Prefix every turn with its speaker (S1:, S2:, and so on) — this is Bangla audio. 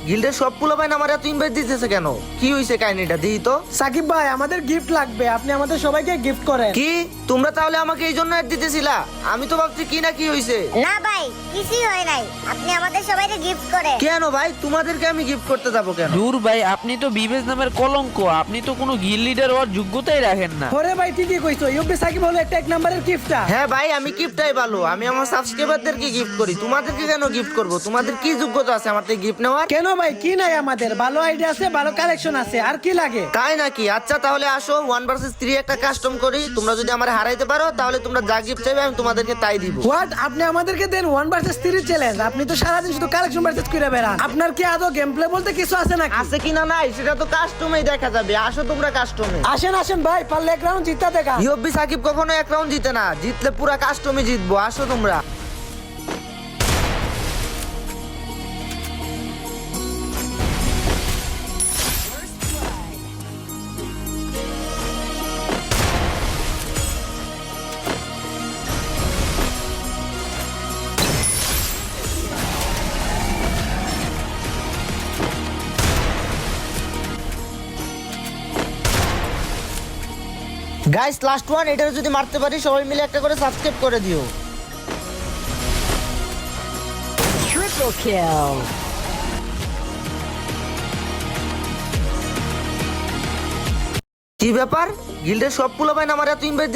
S1: গিল্ডের সব পোলাপাইন আমার এত ইনভাইট দিতেছে কেন? কি হইছে কাহিনীটা দিই তো।
S2: সাকিব ভাই আমাদের গিফট লাগবে, আপনি আমাদের সবাইকে গিফট করেন।
S1: কি তোমরা তাহলে আমাকে এই জন্য অ্যাড দিতেছিলা? আমি তো ভাবছি কি না কি হইছে।
S3: না ভাই, কিছুই হয় নাই, আপনি আমাদের সবাইকে গিফট করেন।
S1: কেন ভাই, তোমাদেরকে আমি গিফট করতে যাবো কেন?
S4: দূর ভাই, আপনি তো বিবেজ নামের কলঙ্ক, আপনি তো কোনো গিল লিডার হওয়ার যোগ্যতাই রাখেন না।
S2: ওরে ভাই ঠিকই কইছো, ইউপি সাকিব হলো একটা 1 নম্বরের গিফটটা।
S1: হ্যাঁ ভাই, আমি গিফটটাই ভালো, আমি আমার সাবস্ক্রাইবারদেরকে গিফট করি, তোমাদেরকে কেন গিফট করব? তোমাদের কি যোগ্যতা আছে আমার থেকে গিফট নেওয়ার?
S2: কেন ভাই, কি নাই আমাদের? ভালো আইডিয়া আছে, ভালো কালেকশন আছে, আর কি লাগে?
S1: তাই নাকি? আচ্ছা তাহলে আসো 1 vs 3 একটা কাস্টম করি। তোমরা যদি আমার হারাইতে পারো তাহলে তোমরা যা গিফট চাইবে আমি তোমাদেরকে তাই দিব।
S2: হোয়াট, আপনি আমাদেরকে দেন 1 ভার্সেস 3 চ্যালেঞ্জ? আপনি তো সারাদিন শুধু কালেকশন ভার্সেস করে বেড়ান, আপনার কি আদৌ গেম প্লে বলতে কিছু আছে নাকি?
S1: আছে কিনা নাই সেটা তো কাস্টমেই দেখা যাবে। আসো তোমরা কাস্টমে।
S2: আসেন আসেন ভাই, পারলে এক রাউন্ড জিততে দেখা।
S1: ইউবি সাকিব কখনো এক রাউন্ড জিতে না, জিতলে পুরা কাস্টমে জিতবো। আসো তোমরা। গাইস লাস্ট ওয়ান, এটা যদি মারতে পারি সবাই মিলে একটা করে সাবস্ক্রাইব করে দিও।
S3: ট্রিপল কিল।
S1: কি ব্যাপার, গিল্ডের সব পোলাপাইন আমার এত ইনভাইট